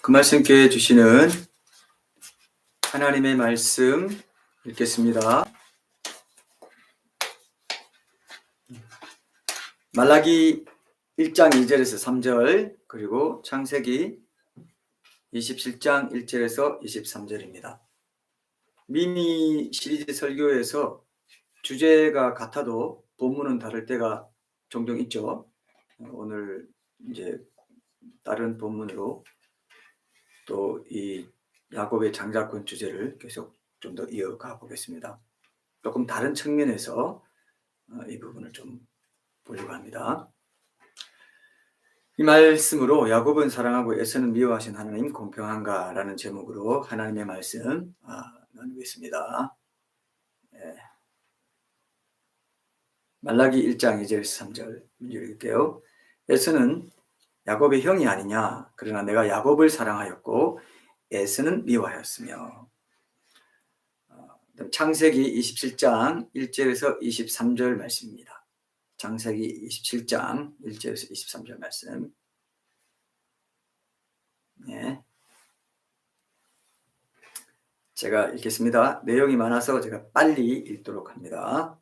그 말씀께 주시는 하나님의 말씀 읽겠습니다. 말라기 1장 2절에서 3절 그리고 창세기 27장 1절에서 23절입니다. 미니 시리즈 설교에서 주제가 같아도 본문은 다를 때가 종종 있죠. 오늘 이제 다른 본문으로 또 이 야곱의 장자권 주제를 계속 좀 더 이어가 보겠습니다. 조금 다른 측면에서 이 부분을 좀 보려고 합니다. 이 말씀으로 야곱은 사랑하고 에서는 미워하신 하나님 공평한가? 라는 제목으로 하나님의 말씀 나누겠습니다. 말라기 1장 2절에서 3절 읽을게요. 에서는 야곱의 형이 아니냐? 그러나 내가 야곱을 사랑하였고 에서는 미워하였으며. 창세기 27장 1절에서 23절 말씀입니다. 창세기 27장 1절에서 23절 말씀. 네. 제가 읽겠습니다. 내용이 많아서 제가 빨리 읽도록 합니다.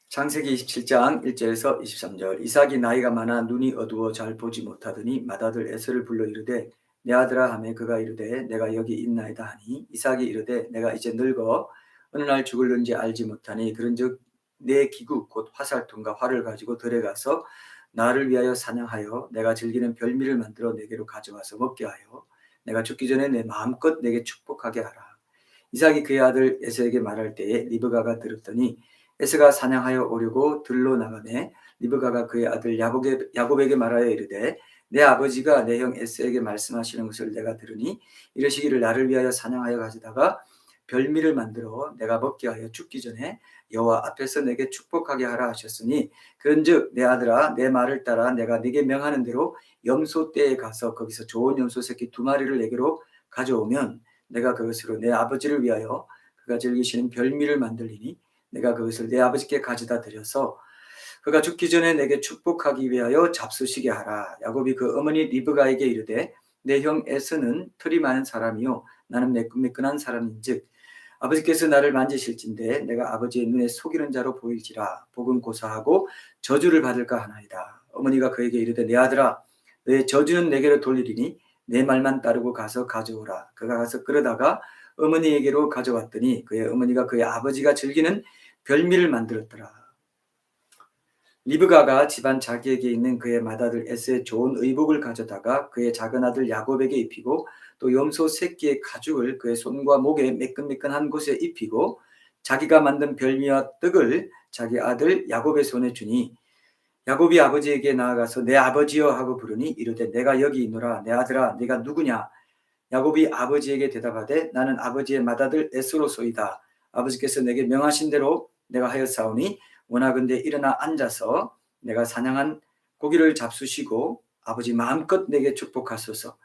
창세기 27장 1절에서 23절. 이삭이 나이가 많아 눈이 어두워 잘 보지 못하더니 맏아들 에서를 불러 이르되 내 아들아 하매 그가 이르되 내가 여기 있나이다 하니 이삭이 이르되 내가 이제 늙어 어느 날 죽을는지 알지 못하니 그런즉 내 기구 곧 화살통과 활을 가지고 들에 가서 나를 위하여 사냥하여 내가 즐기는 별미를 만들어 내게로 가져와서 먹게 하여 내가 죽기 전에 내 마음껏 내게 축복하게 하라. 이삭이 그의 아들 에서에게 말할 때에 리브가가 들었더니 에서가 사냥하여 오려고 들로 나가매 리브가가 그의 아들 야곱에게 말하여 이르되 내 아버지가 내 형 에서에게 말씀하시는 것을 내가 들으니 이르시기를 나를 위하여 사냥하여 가져다가 별미를 만들어 내가 먹게 하여 죽기 전에 여호와 앞에서 내게 축복하게 하라 하셨으니 그런즉 내 아들아 내 말을 따라 내가 네게 명하는 대로 염소떼에 가서 거기서 좋은 염소 새끼 2마리를 내게로 가져오면 내가 그것으로 내 아버지를 위하여 그가 즐기시는 별미를 만들리니 내가 그것을 내 아버지께 가져다 드려서 그가 죽기 전에 내게 축복하기 위하여 잡수시게 하라. 야곱이 그 어머니 리브가에게 이르되 내 형 에서는 털이 많은 사람이요 나는 매끈매끈한 사람인즉 아버지께서 나를 만지실진데 내가 아버지의 눈에 속이는 자로 보일지라 복은 고사하고 저주를 받을까 하나이다. 어머니가 그에게 이르되 내 아들아 너의 저주는 내게로 돌리리니 내 말만 따르고 가서 가져오라. 그가 가서 끌어다가 어머니에게로 가져왔더니 그의 어머니가 그의 아버지가 즐기는 별미를 만들었더라. 리브가가 집안 자기에게 있는 그의 맏아들 에서의 좋은 의복을 가져다가 그의 작은 아들 야곱에게 입히고 또 염소 새끼의 가죽을 그의 손과 목에 매끈매끈한 곳에 입히고 자기가 만든 별미와 떡을 자기 아들 야곱의 손에 주니 야곱이 아버지에게 나아가서 내 아버지여 하고 부르니 이르되 내가 여기 있노라. 내 아들아 네가 누구냐? 야곱이 아버지에게 대답하되 나는 아버지의 맏아들 에서로소이다. 아버지께서 내게 명하신 대로 내가 하였사오니 원하건대 일어나 앉아서 내가 사냥한 고기를 잡수시고 아버지 마음껏 내게 축복하소서.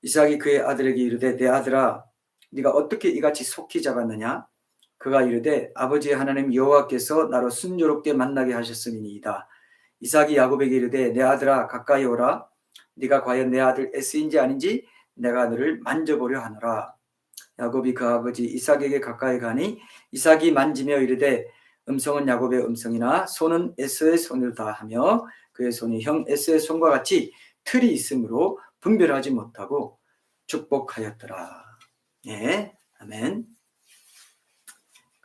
이삭이 그의 아들에게 이르되 내 아들아 네가 어떻게 이같이 속히 잡았느냐? 그가 이르되 아버지의 하나님 여호와께서 나로 순조롭게 만나게 하셨음이니이다. 이삭이 야곱에게 이르되 내 아들아 가까이 오라. 네가 과연 내 아들 에서인지 아닌지 내가 너를 만져보려 하노라. 야곱이 그 아버지 이삭에게 가까이 가니 이삭이 만지며 이르되 음성은 야곱의 음성이나 손은 에서의 손이다 하며 그의 손이 형 에서의 손과 같이 틀이 있으므로 분별하지 못하고 축복하였더라. 네, 아멘.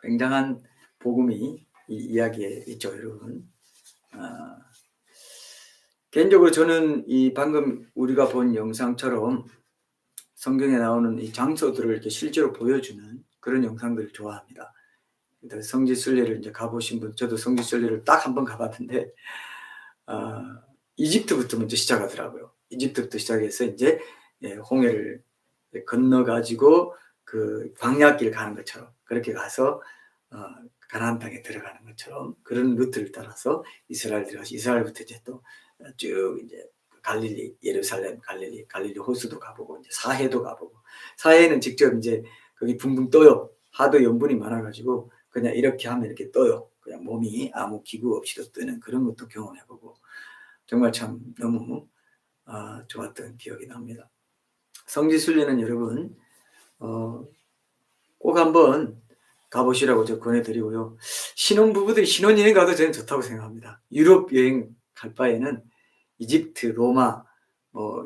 굉장한 복음이 이 이야기에 있죠, 여러분. 개인적으로 저는 이 방금 우리가 본 영상처럼 성경에 나오는 이 장소들을 이렇게 실제로 보여주는 그런 영상들을 좋아합니다. 성지순례를 이제 가보신 분, 저도 성지순례를 딱 한 번 가봤는데, 이집트부터 먼저 시작하더라고요. 이집트부터 시작해서 이제 홍해를 건너가지고 그 광야길 가는 것처럼 그렇게 가서 가나안 땅에 들어가는 것처럼 그런 루트를 따라서 이스라엘 들어가서 이스라엘부터 이제 또 쭉 이제 갈릴리, 예루살렘, 갈릴리 호수도 가보고 이제 사해도 가보고 사해는 직접 이제 거기 붕붕 떠요. 하도 염분이 많아가지고 그냥 이렇게 하면 이렇게 떠요. 그냥 몸이 아무 기구 없이도 뜨는 그런 것도 경험해보고 정말 참 너무 좋았던 기억이 납니다. 성지순례는 여러분 꼭 한번 가보시라고 저 권해드리고요. 신혼부부들이 신혼여행 가도 저는 좋다고 생각합니다. 유럽 여행 갈 바에는 이집트, 로마,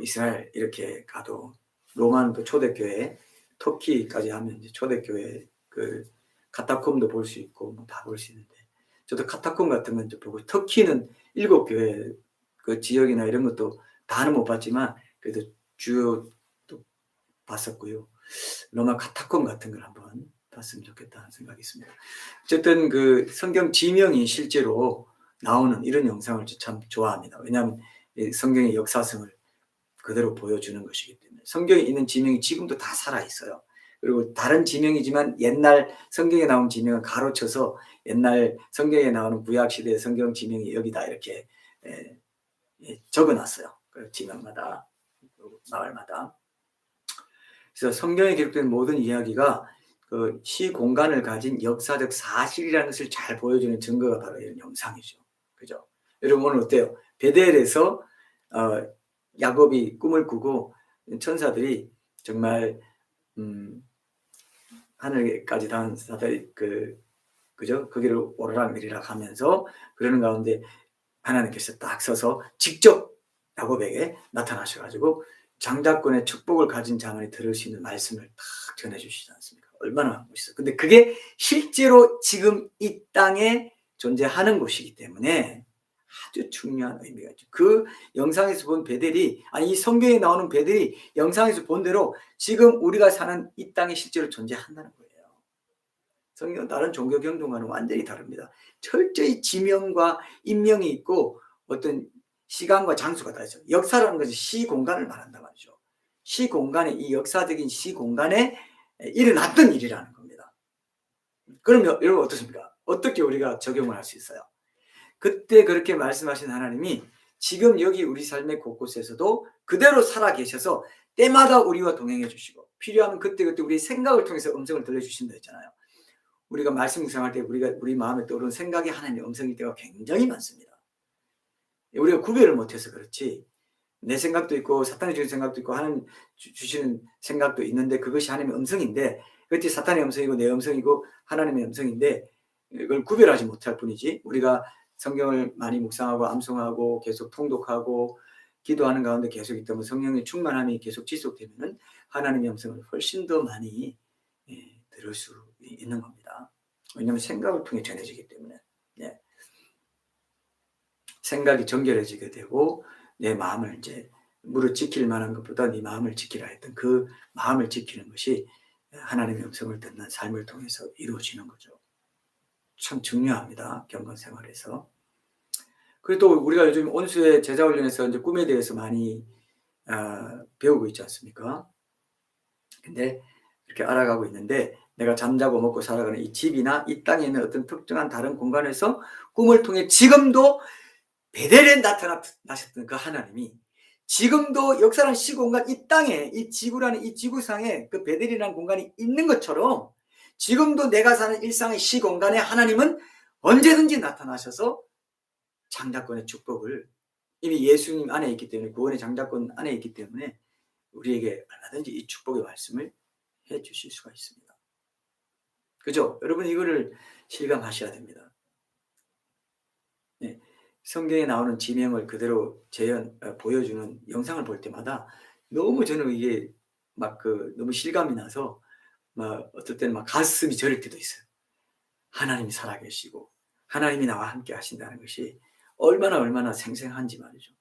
이스라엘 이렇게 가도, 로마는 또 초대교회, 터키까지 하면 이제 초대교회 그 카타콤도 볼 수 있고 다 볼 수 있는데, 저도 카타콤 같은 건 좀 보고, 터키는 7교회 그 지역이나 이런 것도 다는 못 봤지만 그래도 주요 또 봤었고요. 로마 카타콤 같은 걸 한번 봤으면 좋겠다는 생각이 있습니다. 어쨌든 그 성경 지명이 실제로 나오는 이런 영상을 참 좋아합니다. 왜냐하면 성경의 역사성을 그대로 보여주는 것이기 때문에. 성경에 있는 지명이 지금도 다 살아있어요. 그리고 다른 지명이지만 옛날 성경에 나온 지명을 가로쳐서 옛날 성경에 나오는 구약시대의 성경 지명이 여기다 이렇게 적어놨어요. 그 지명마다, 마을마다. 그래서 성경에 기록된 모든 이야기가 그 시공간을 가진 역사적 사실이라는 것을 잘 보여주는 증거가 바로 이런 영상이죠. 그죠? 여러분 오늘 어때요? 베델에서 야곱이 꿈을 꾸고 천사들이 정말 하늘까지 닿은 사다리 그죠? 거기를 오르락내리락 하면서 그러는 가운데 하나님께서 딱 서서 직접 야곱에게 나타나셔가지고 장자권의 축복을 가진 자만이 들을 수 있는 말씀을 딱 전해주시지 않습니까? 얼마나 멋있어요. 근데 그게 실제로 지금 이 땅에 존재하는 곳이기 때문에 아주 중요한 의미가 있죠. 그 영상에서 본 베델이, 아니 이 성경에 나오는 베델이 영상에서 본 대로 지금 우리가 사는 이 땅에 실제로 존재한다는 거예요. 성경은 다른 종교 경동과는 완전히 다릅니다. 철저히 지명과 인명이 있고 어떤 시간과 장소가 다 있어요. 역사라는 것은 시공간을 말한단 말이죠. 시공간에, 이 역사적인 시공간에 일어났던 일이라는 겁니다. 그러면 여러분 어떻습니까? 어떻게 우리가 적용을 할 수 있어요? 그때 그렇게 말씀하신 하나님이 지금 여기 우리 삶의 곳곳에서도 그대로 살아계셔서 때마다 우리와 동행해 주시고, 필요하면 그때그때 우리 생각을 통해서 음성을 들려주신다 했잖아요. 우리가 말씀 묵상할 때 우리 마음에 떠오르는 생각이 하나님의 음성일 때가 굉장히 많습니다. 우리가 구별을 못해서 그렇지, 내 생각도 있고 사탄이 주는 생각도 있고 하나님 주시는 생각도 있는데 그것이 하나님의 음성인데, 그것이 사탄의 음성이고 내 음성이고 하나님의 음성인데 이걸 구별하지 못할 뿐이지, 우리가 성경을 많이 묵상하고 암송하고 계속 통독하고 기도하는 가운데 계속 있다면 성령의 충만함이 계속 지속되면 하나님의 음성을 훨씬 더 많이 들을 수 있는 겁니다. 왜냐하면 생각을 통해 전해지기 때문에. 생각이 정결해지게 되고 내 마음을 이제 무릇 지킬 만한 것보다 네 마음을 지키라 했던 그 마음을 지키는 것이 하나님의 음성을 듣는 삶을 통해서 이루어지는 거죠. 참 중요합니다. 경건 생활에서. 그리고 또 우리가 요즘 온수의 제자 훈련에서 이제 꿈에 대해서 많이 배우고 있지 않습니까? 근데 이렇게 알아가고 있는데, 내가 잠자고 먹고 살아가는 이 집이나 이 땅에 있는 어떤 특정한 다른 공간에서 꿈을 통해 지금도 베델에 나타나셨던 그 하나님이 지금도 역사라는 시공간, 이 땅에, 이 지구라는 이 지구상에 그 베델이라는 공간이 있는 것처럼 지금도 내가 사는 일상의 시공간에 하나님은 언제든지 나타나셔서 장자권의 축복을, 이미 예수님 안에 있기 때문에, 구원의 장자권 안에 있기 때문에 우리에게 얼마든지 이 축복의 말씀을 해 주실 수가 있습니다. 그죠? 여러분 이거를 실감하셔야 됩니다. 성경에 나오는 지명을 그대로 보여주는 영상을 볼 때마다 너무 저는 이게 너무 실감이 나서 어떨 때는 가슴이 저릴 때도 있어요. 하나님이 살아계시고 하나님이 나와 함께 하신다는 것이 얼마나 생생한지 말이죠.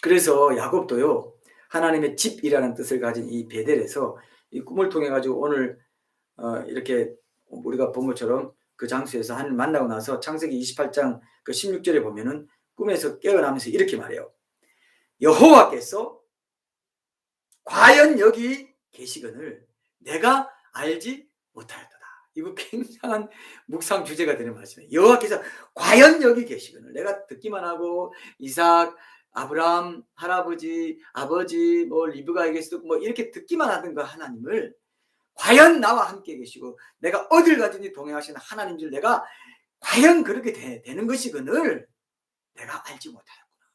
그래서 야곱도요, 하나님의 집이라는 뜻을 가진 이 베델에서 이 꿈을 통해 가지고 오늘 이렇게 우리가 본 것처럼 그 장소에서 하나님 만나고 나서 창세기 28장 그 16절에 보면은 꿈에서 깨어나면서 이렇게 말해요. 여호와께서 과연 여기 계시거늘 내가 알지 못하였도다. 이거 굉장한 묵상 주제가 되는 말씀이에요. 여호와께서 과연 여기 계시거늘, 내가 듣기만 하고 이삭, 아브라함 할아버지, 아버지, 리브가에게서도 이렇게 듣기만 하던 그 하나님을 과연 나와 함께 계시고 내가 어딜 가든지 동행하시는 하나님 줄 내가 과연 그렇게 되는 것이거늘 내가 알지 못하였구나.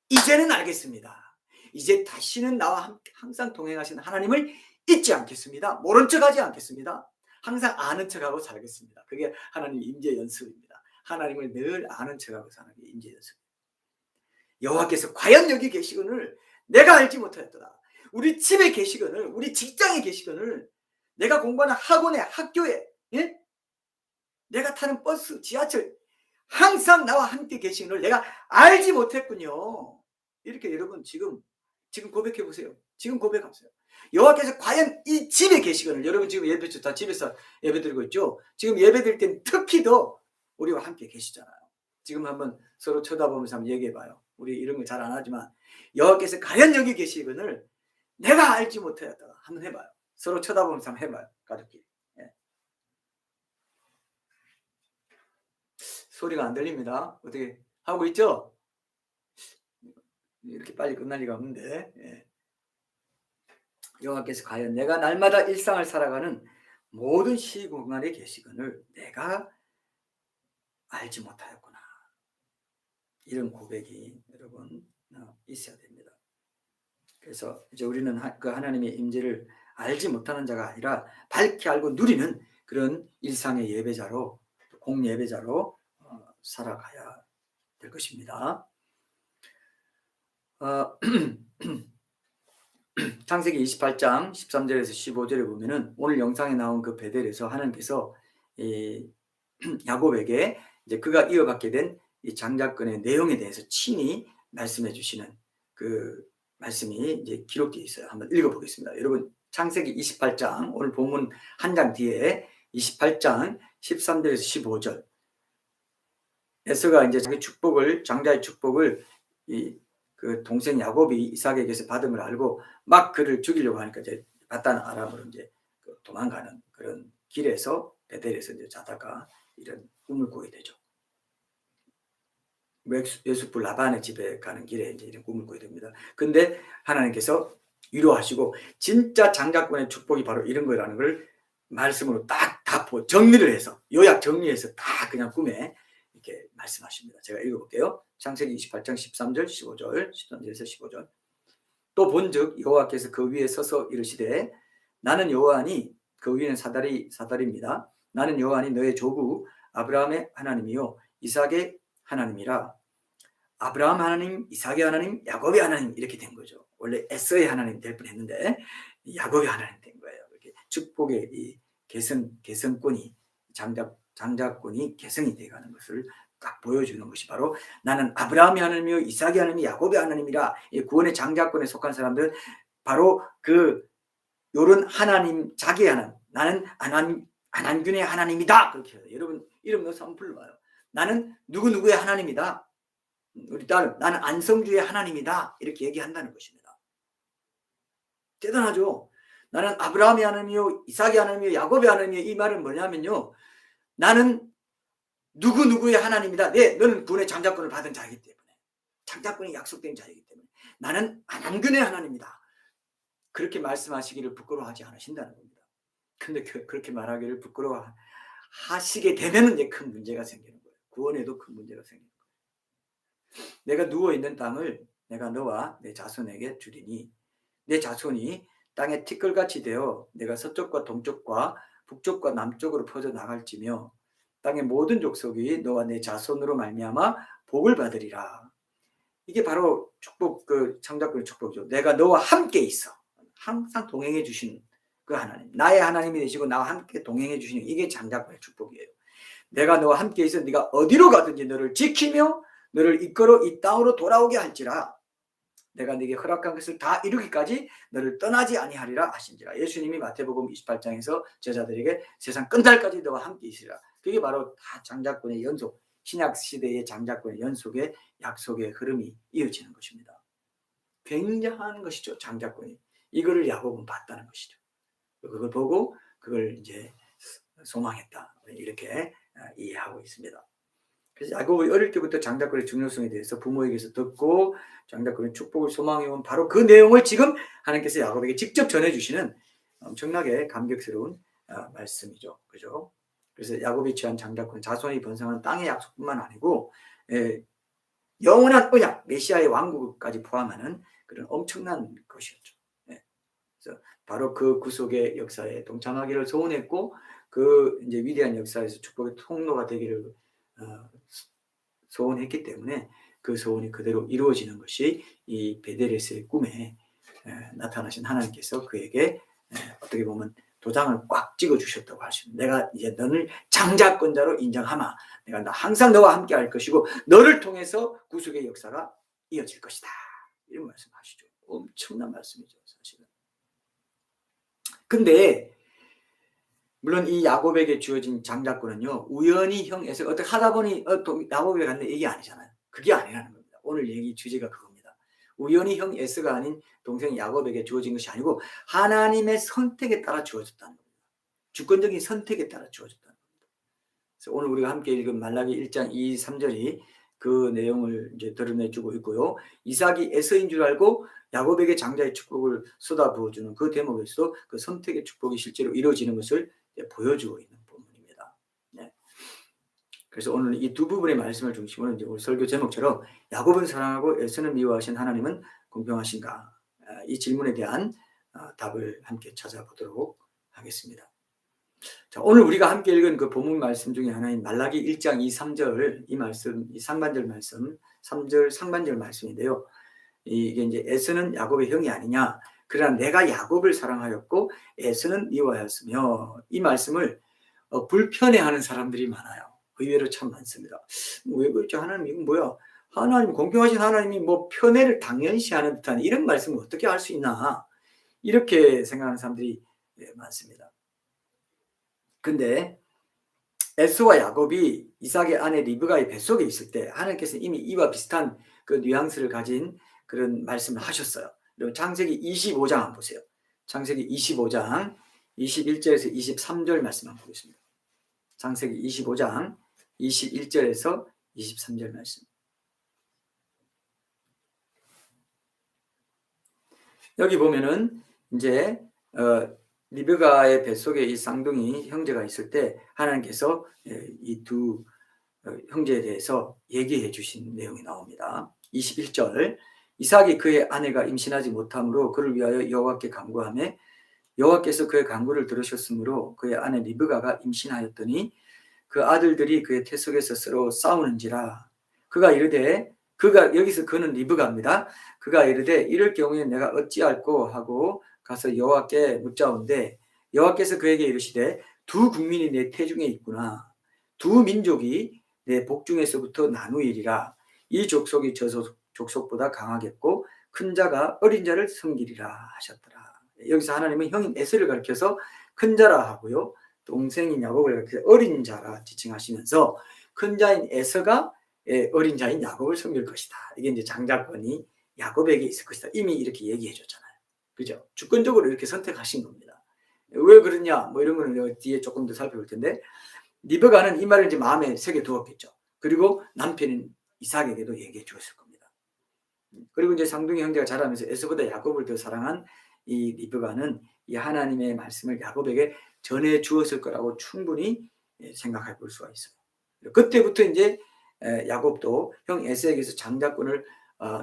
이제는 알겠습니다. 이제 다시는 나와 항상 동행하시는 하나님을 잊지 않겠습니다. 모른 척하지 않겠습니다. 항상 아는 척하고 살겠습니다. 그게 하나님의 임재 연습입니다. 하나님을 늘 아는 척하고 사는 게 임재 연습. 여호와께서 과연 여기 계시거늘 내가 알지 못하였더라. 우리 집에 계시거늘, 우리 직장에 계시거늘, 내가 공부하는 학원에, 학교에, 예? 내가 타는 버스, 지하철, 항상 나와 함께 계시거늘 내가 알지 못했군요. 이렇게 여러분 지금 고백해 보세요. 지금 고백하세요. 여호와께서 과연 이 집에 계시거늘, 여러분 지금 예배 다 집에서 예배 드리고 있죠. 지금 예배 드릴 땐 특히 더 우리와 함께 계시잖아요. 지금 한번 서로 쳐다보면서 한번 얘기해 봐요. 우리 이런 거 잘 안 하지만 여호와께서 과연 여기 계시거늘 내가 알지 못하였다. 한번 해봐요. 서로 쳐다보면서 한번 해봐요. 가족끼리. 예. 소리가 안 들립니다. 어떻게 하고 있죠? 이렇게 빨리 끝날 리가 없는데. 예. 여호와께서 과연 내가 날마다 일상을 살아가는 모든 시공간에 계시거늘 내가 알지 못하였구나. 이런 고백이 여러분 있어야 됩니다. 그래서 이제 우리는 그 하나님의 임재를 알지 못하는 자가 아니라 밝게 알고 누리는 그런 일상의 예배자로, 공예배자로 살아가야 될 것입니다. 창세기 28장 13절에서 15절에 보면은 오늘 영상에 나온 그 베델에서 하나님께서 이 야곱에게 이제 그가 이어받게 된 이 장자권의 내용에 대해서 친히 말씀해 주시는 그 말씀이 이제 기록되어 있어요. 한번 읽어보겠습니다. 여러분 창세기 28장 오늘 본문 한 장 뒤에 28장 13절에서 15절 에서가 이제 자기 축복을, 장자의 축복을 이 그 동생 야곱이 이삭에게서 받은 걸 알고 막 그를 죽이려고 하니까 이제 바단 아람으로 이제 도망가는 그런 길에서 베델에서 이제 자다가 이런 꿈을 꾸게 되죠. 요셉 라반의 집에 가는 길에 이제 이런 꿈을 꾸게 됩니다. 근데 하나님께서 위로하시고 진짜 장자권의 축복이 바로 이런 거라는 걸 말씀으로 딱 정리를 해서, 요약 정리해서 다 그냥 꿈에 이렇게 말씀하십니다. 제가 읽어볼게요. 창세기 28장 13절 15절 13절에서 15절. 또 본즉 여호와께서 그 위에 서서 이르시되 나는 여호와니, 그 위에는 사다리입니다. 나는 여호와니 너의 조부 아브라함의 하나님이요 이삭의 하나님이라. 아브라함 하나님, 이삭의 하나님, 야곱의 하나님 이렇게 된 거죠. 원래 에서의 하나님 될 뻔했는데 야곱의 하나님 된 거예요. 이렇게 축복의 이 개성권이, 장자권이 개성이 되어가는 것을 딱 보여주는 것이 바로 나는 아브라함의 하나님이요 이삭의 하나님이 야곱의 하나님이라. 이 구원의 장자권에 속한 사람들은 바로 그 요런 하나님, 자기의 하나님, 나는 안한균의 하나님이다 그렇게 해요. 여러분 이름 넣어서 한번 불러봐요. 나는 누구누구의 하나님이다. 우리 딸은 나는 안성주의 하나님이다 이렇게 얘기한다는 것입니다. 대단하죠. 나는 아브라함의 하나님이요 이삭의 하나님이요 야곱의 하나님이요. 이 말은 뭐냐면요, 나는 누구누구의 하나님이다. 너는 구원의 장자권을 받은 자이기 때문에, 장자권이 약속된 자이기 때문에 나는 안한균의 하나님이다. 그렇게 말씀하시기를 부끄러워하지 않으신다는 겁니다. 근데 그렇게 말하기를 부끄러워하시게 되면 이제 큰 문제가 생기는 거예요. 구원에도 큰 문제가 생기는 거예요. 내가 누워있는 땅을 내가 너와 내 자손에게 주리니 내 자손이 땅에 티끌같이 되어 내가 서쪽과 동쪽과 북쪽과 남쪽으로 퍼져 나갈지며 땅의 모든 족속이 너와 내 자손으로 말미암아 복을 받으리라. 이게 바로 축복, 그 창자권의 축복이죠. 내가 너와 함께 있어. 항상 동행해 주시는 그 하나님, 나의 하나님이 되시고 나와 함께 동행해 주시는, 이게 장자권의 축복이에요. 내가 너와 함께 있어 네가 어디로 가든지 너를 지키며 너를 이끌어 이 땅으로 돌아오게 할지라. 내가 네게 허락한 것을 다 이루기까지 너를 떠나지 아니하리라 하신지라. 예수님이 마태복음 28장에서 제자들에게 세상 끝날까지 너와 함께 있으리라. 그게 바로 다 장자권의 연속, 신약 시대의 장자권의 연속의 약속의 흐름이 이어지는 것입니다. 굉장한 것이죠, 장자권이. 이거를 야곱은 봤다는 것이죠. 그걸 보고 그걸 이제 소망했다, 이렇게 이해하고 있습니다. 그래서 야곱이 어릴 때부터 장자권의 중요성에 대해서 부모에게서 듣고 장자권의 축복을 소망해온 바로 그 내용을 지금 하나님께서 야곱에게 직접 전해주시는 엄청나게 감격스러운 말씀이죠. 그죠? 그래서 야곱이 취한 장자권, 자손이 번성하는 땅의 약속뿐만 아니고 영원한 언약, 메시아의 왕국까지 포함하는 그런 엄청난 것이었죠. 네. 그래서 바로 그 구속의 역사에 동참하기를 소원했고 그 이제 위대한 역사에서 축복의 통로가 되기를 소원했기 때문에 그 소원이 그대로 이루어지는 것이 이 베델에스의 꿈에 나타나신 하나님께서 그에게 어떻게 보면 도장을 꽉 찍어 주셨다고 하십니다. 내가 이제 너를 장자권자로 인정하마. 내가 항상 너와 함께 할 것이고 너를 통해서 구속의 역사가 이어질 것이다. 이런 말씀하시죠. 엄청난 말씀이죠, 사실은. 근데 물론 이 야곱에게 주어진 장자권은요, 우연히 형 에서 어떻게 하다 보니 야곱에게 갔는데 이게 아니잖아요. 그게 아니라는 겁니다. 오늘 얘기 주제가 그겁니다. 우연히 형 에서가 아닌 동생 야곱에게 주어진 것이 아니고 하나님의 선택에 따라 주어졌다는 겁니다. 주권적인 선택에 따라 주어졌다는 겁니다. 그래서 오늘 우리가 함께 읽은 말라기 1장 2, 3절이 그 내용을 이제 드러내주고 있고요. 이삭이 에서인 줄 알고 야곱에게 장자의 축복을 쏟아부어주는 그 대목에서 그 선택의 축복이 실제로 이루어지는 것을 보여주고 있는 부분입니다. 네. 그래서 오늘 이 두 부분의 말씀을 중심으로 이제 오늘 설교 제목처럼 야곱은 사랑하고 에서는 미워하신 하나님은 공평하신가? 이 질문에 대한 답을 함께 찾아보도록 하겠습니다. 자, 오늘 우리가 함께 읽은 그 본문 말씀 중에 하나인 말라기 1장 2, 3절 이 말씀, 이 상반절 말씀, 3절 상반절 말씀인데요. 이게 이제 에서는 야곱의 형이 아니냐. 그러나 내가 야곱을 사랑하였고 에서는 미워하였으며 이 말씀을 불편해하는 사람들이 많아요. 의외로 참 많습니다. 왜 그렇죠? 하나님 이건 뭐야? 하나님 공평하신 하나님이 뭐 편애를 당연시하는 듯한 이런 말씀을 어떻게 할 수 있나? 이렇게 생각하는 사람들이 많습니다. 근데 에서와 야곱이 이삭의 아내 리브가의 뱃속에 있을 때 하나님께서 이미 이와 비슷한 그 뉘앙스를 가진 그런 말씀을 하셨어요. 그리고 창세기 25장 한번 보세요. 창세기 25장 21절에서 23절 말씀 한번 보겠습니다. 창세기 25장 21절에서 23절 말씀. 여기 보면은 이제 리브가의 뱃속에 이 쌍둥이 형제가 있을 때 하나님께서 이 두 형제에 대해서 얘기해 주신 내용이 나옵니다. 21절 이삭이 그의 아내가 임신하지 못함으로 그를 위하여 여호와께 간구하며 여호와께서 그의 간구를 들으셨으므로 그의 아내 리브가가 임신하였더니 그 아들들이 그의 태속에서 서로 싸우는지라 그가 이르되 여기서 그는 리브가입니다. 그가 이르되 이럴 경우에 내가 어찌할꼬 하고 가서 여호와께 묻자온데 여호와께서 그에게 이르시되 두 국민이 내 태중에 있구나. 두 민족이 내 복중에서부터 나누이리라. 이 족속이 저 족속보다 강하겠고 큰 자가 어린 자를 섬기리라 하셨더라. 여기서 하나님은 형인 에서를 가리켜서 큰 자라 하고요. 동생인 야곱을 가리켜서 어린 자라 지칭하시면서 큰 자인 에서가 어린 자인 야곱을 섬길 것이다. 이게 이제 장자권이 야곱에게 있을 것이다. 이미 이렇게 얘기해 줬잖아요. 그죠? 주권적으로 이렇게 선택하신 겁니다. 왜 그러냐? 뭐 이런 거는 뒤에 조금 더 살펴볼 텐데 리브가는 이 말을 이제 마음에 새겨 두었겠죠. 그리고 남편인 이삭에게도 얘기해 주었을 겁니다. 그리고 이제 쌍둥이 형제가 자라면서 에서보다 야곱을 더 사랑한 이 리브가는 이 하나님의 말씀을 야곱에게 전해 주었을 거라고 충분히 생각해 볼 수가 있어요. 그때부터 이제 야곱도 형 에서에게서 장자권을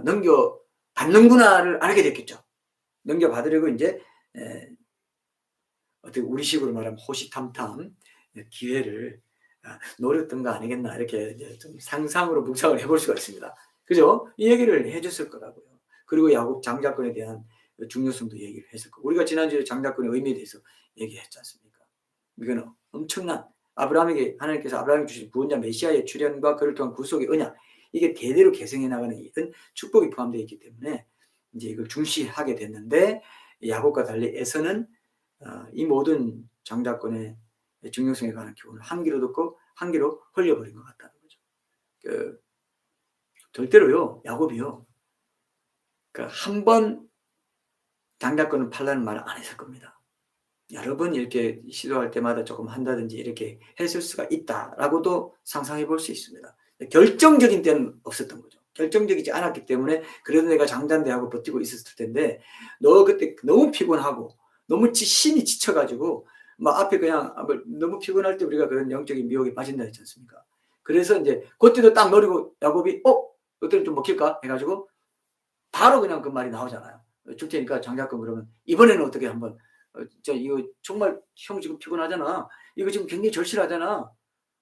넘겨받는구나를 알게 됐겠죠. 넘겨받으려고 이제 어떻게 우리식으로 말하면 호시탐탐 기회를 노렸던 거 아니겠나 이렇게 이제 좀 상상으로 묵상을 해볼 수가 있습니다. 그죠? 이 얘기를 해줬을 거라고요. 그리고 야곱 장자권에 대한 중요성도 얘기를 했을 거고 우리가 지난주에 장자권의 의미에 대해서 얘기했지 않습니까? 이거는 엄청난 아브라함에게 하나님께서 아브라함에게 주신 구원자 메시아의 출현과 그를 통한 구속의 언약 이게 대대로 계승해 나가는 이런 축복이 포함되어 있기 때문에 이제 이걸 중시하게 됐는데 야곱과 달리 에서는 이 모든 장자권의 중요성에 관한 교훈을 한 귀로 듣고 한 귀로 흘려버린 것 같다는 거죠. 절대로요 야곱이요 한 번 장자권을 팔라는 말을 안 했을 겁니다. 여러 번 이렇게 시도할 때마다 조금 한다든지 이렇게 했을 수가 있다라고도 상상해 볼 수 있습니다. 결정적인 때는 없었던 거죠. 결정적이지 않았기 때문에 그래도 내가 장자인데 하고 버티고 있었을 텐데 너 그때 너무 피곤하고 너무 힘이 지쳐가지고 막 앞에 그냥 너무 피곤할 때 우리가 그런 영적인 미혹에 빠진다 했지 않습니까? 그래서 이제 그때도 딱 노리고 야곱이 너 때는 좀 먹힐까 해가지고 바로 그냥 그 말이 나오잖아요. 줄 테니까 장자권 그러면 이번에는 어떻게 한번 이거 정말 형 지금 피곤하잖아. 이거 지금 굉장히 절실하잖아.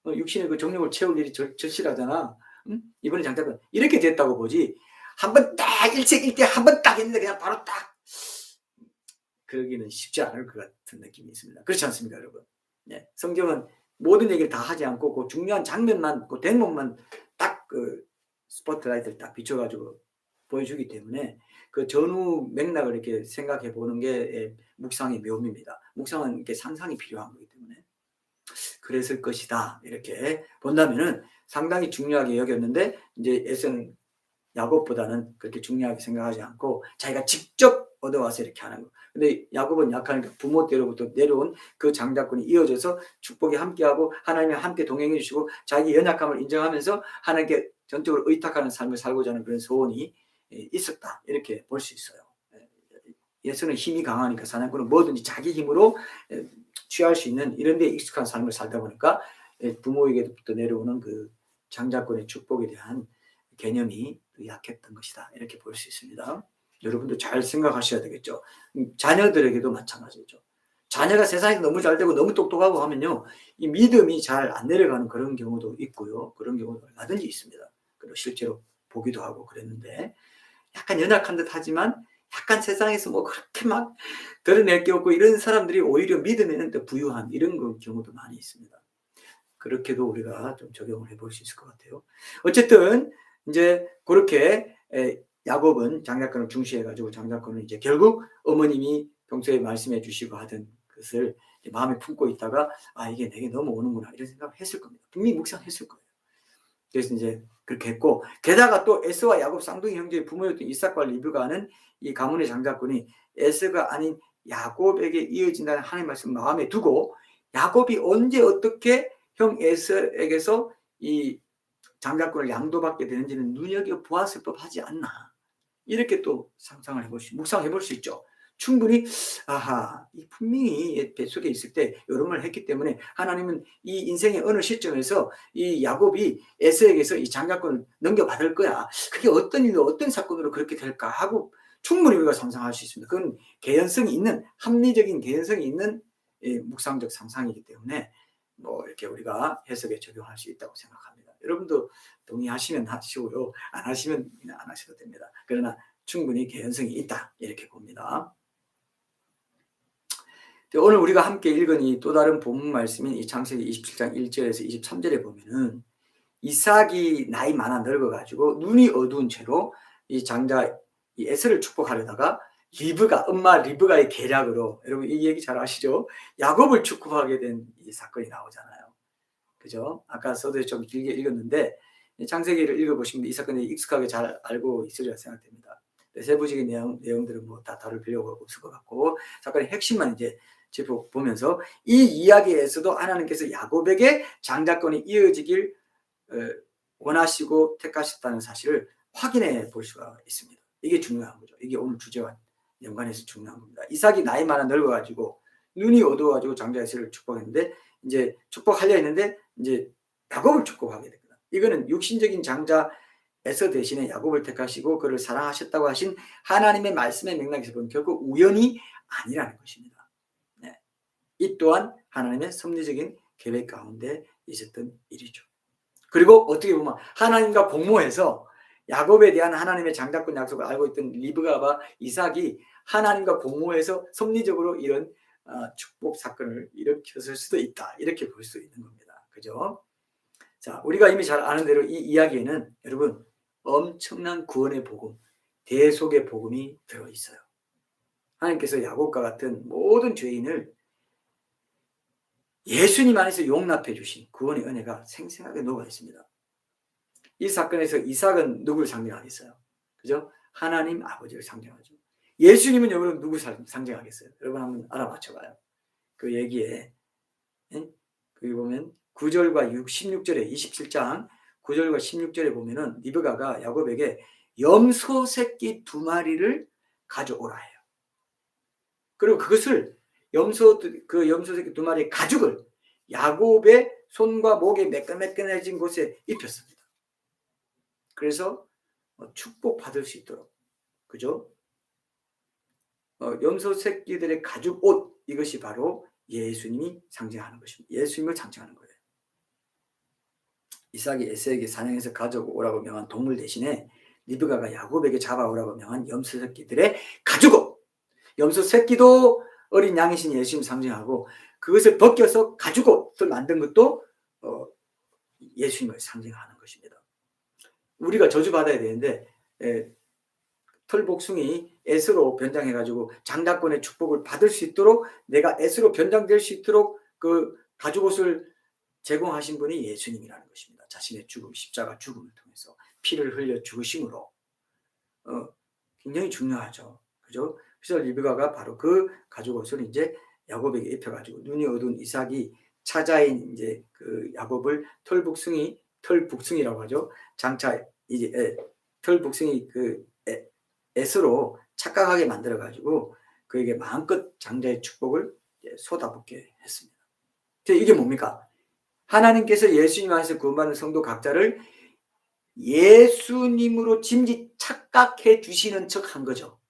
육신의 그 정력을 채울 일이 절실하잖아. 응? 이번에 장자권 이렇게 됐다고 보지. 한번 딱 일색일대 한 번 딱 했는데 그냥 바로 딱 그러기는 쉽지 않을 것 같은 느낌이 있습니다. 그렇지 않습니까, 여러분? 네, 성경은 모든 얘기를 다 하지 않고 그 중요한 장면만, 그 대목만 딱 그 스포트라이트를 딱 비춰가지고 보여주기 때문에 그 전후 맥락을 이렇게 생각해 보는 게 묵상의 묘미입니다. 묵상은 이렇게 상상이 필요한 거기 때문에 그랬을 것이다 이렇게 본다면은 상당히 중요하게 여겼는데 이제 에서는 야곱보다는 그렇게 중요하게 생각하지 않고 자기가 직접 얻어와서 이렇게 하는 거. 근데 야곱은 약하니까 부모 때로부터 내려온 그 장자권이 이어져서 축복이 함께하고 하나님이 함께 동행해 주시고 자기 연약함을 인정하면서 하나님께 전적으로 의탁하는 삶을 살고자 하는 그런 소원이 있었다. 이렇게 볼 수 있어요. 예수는 힘이 강하니까 사냥꾼은 뭐든지 자기 힘으로 취할 수 있는 이런 데 익숙한 삶을 살다 보니까 부모에게부터 내려오는 그 장자권의 축복에 대한 개념이 약했던 것이다. 이렇게 볼 수 있습니다. 여러분도 잘 생각하셔야 되겠죠. 자녀들에게도 마찬가지죠. 자녀가 세상에서 너무 잘 되고 너무 똑똑하고 하면요. 이 믿음이 잘 안 내려가는 그런 경우도 있고요. 그런 경우도 얼마든지 있습니다. 그리고 실제로 보기도 하고 그랬는데 약간 연약한 듯 하지만 약간 세상에서 뭐 그렇게 막 드러낼 게 없고 이런 사람들이 오히려 믿음에는 더 부유한 이런 경우도 많이 있습니다. 그렇게도 우리가 좀 적용을 해볼 수 있을 것 같아요. 어쨌든 이제 그렇게 야곱은 장자권을 중시해가지고 장자권을 이제 결국 어머님이 평소에 말씀해 주시고 하던 것을 마음에 품고 있다가 아 이게 내게 넘어오는구나 이런 생각을 했을 겁니다. 분명히 묵상했을 거예요. 그래서 이제 그렇게 했고 게다가 또 에서와 야곱 쌍둥이 형제의 부모였던 이삭과 리브가는 이 가문의 장자권이 에서가 아닌 야곱에게 이어진다는 하나님의 말씀 마음에 두고 야곱이 언제 어떻게 형 에서에게서 이 장자권을 양도받게 되는지는 눈여겨보았을 법하지 않나 이렇게 또 상상을 해볼 수 묵상해볼 수 있죠. 충분히 아하 이 분명히 뱃속에 있을 때 이런 걸 했기 때문에 하나님은 이 인생의 어느 시점에서 이 야곱이 에서에게서 이 장자권을 넘겨받을 거야. 그게 어떤 일로 어떤 사건으로 그렇게 될까 하고 충분히 우리가 상상할 수 있습니다. 그건 개연성이 있는 합리적인 개연성이 있는 묵상적 상상이기 때문에 뭐 이렇게 우리가 해석에 적용할 수 있다고 생각합니다. 여러분도 동의하시면 하시고요. 안 하시면 그냥 안 하셔도 됩니다. 그러나 충분히 개연성이 있다 이렇게 봅니다. 오늘 우리가 함께 읽은 이 또 다른 본문 말씀인 이 창세기 27장 1절에서 23절에 보면은 이삭이 나이 많아 늙어가지고 눈이 어두운 채로 이 장자 이 에서를 축복하려다가 엄마 리브가의 계략으로 여러분 이 얘기 잘 아시죠? 야곱을 축복하게 된 이 사건이 나오잖아요. 그죠? 아까 서두에 좀 길게 읽었는데 창세기를 읽어보시면 이 사건이 익숙하게 잘 알고 있으리라 생각됩니다. 세부적인 내용들은 뭐 다 다룰 필요가 없을 것 같고 사건의 핵심만 이제 짚어보면서 이 이야기에서도 하나님께서 야곱에게 장자권이 이어지길 원하시고 택하셨다는 사실을 확인해 볼 수가 있습니다. 이게 중요한 거죠. 이게 오늘 주제와 연관해서 중요한 겁니다. 이삭이 나이 많아 늙어가지고 눈이 어두워가지고 장자 에서를 축복했는데 이제 축복하려 했는데 이제 야곱을 축복하게 됩니다. 이거는 육신적인 장자 에서 대신에 야곱을 택하시고 그를 사랑하셨다고 하신 하나님의 말씀의 맥락에서 보면 결국 우연이 아니라는 것입니다. 네. 이 또한 하나님의 섭리적인 계획 가운데 있었던 일이죠. 그리고 어떻게 보면 하나님과 공모해서 야곱에 대한 하나님의 장자권 약속을 알고 있던 리브가와 이삭이 하나님과 공모해서 섭리적으로 이런 축복 사건을 일으켰을 수도 있다. 이렇게 볼 수 있는 겁니다. 그죠? 자, 우리가 이미 잘 아는 대로 이 이야기에는 여러분 엄청난 구원의 복음, 대속의 복음이 들어있어요. 하나님께서 야곱과 같은 모든 죄인을 예수님 안에서 용납해 주신 구원의 은혜가 생생하게 녹아 있습니다. 이 사건에서 이삭은 누구를 상징하겠어요? 그죠? 하나님 아버지를 상징하죠. 예수님은 여러분 누구 상징하겠어요? 여러분 한번 알아맞혀봐요. 그 얘기에 거기 보면 9절과 16절에 27장 9절과 16절에 보면은 리브가가 야곱에게 염소 새끼 2마리를 가져오라 해요. 그리고 그것을 염소 새끼 2마리의 가죽을 야곱의 손과 목에 매끈매끈해진 곳에 입혔습니다. 그래서 축복받을 수 있도록, 그죠? 염소 새끼들의 가죽 옷, 이것이 바로 예수님이 상징하는 것입니다. 예수님을 상징하는 거예요. 이삭이 에서에게 사냥해서 가져오라고 명한 동물 대신에 리브가가 야곱에게 잡아오라고 명한 염소 새끼들의 가죽 옷. 염소 새끼도 어린 양이신 예수님 상징하고, 그것을 벗겨서 가죽 옷을 만든 것도 예수님을 상징하는 것입니다. 우리가 저주받아야 되는데 털복숭이 에스로 변장해가지고 장자권의 축복을 받을 수 있도록, 내가 에스로 변장될 수 있도록 그 가죽옷을 제공하신 분이 예수님이라는 것입니다. 자신의 죽음, 십자가 죽음을 통해서 피를 흘려 죽으심으로 굉장히 중요하죠. 그죠? 그래서 리브가가 바로 그 가죽옷을 이제 야곱에게 입혀가지고, 눈이 어두운 이삭이 차자인 이제 그 야곱을 털북숭이라고 하죠. 장차 이제 털북숭이 그 에스로 착각하게 만들어가지고 그에게 마음껏 장자의 축복을 쏟아붓게 했습니다. 이게 뭡니까? 하나님께서 예수님 안에서 구원받는 성도 각자를 예수님으로 짐짓 착각해 주시는 척 한 거죠.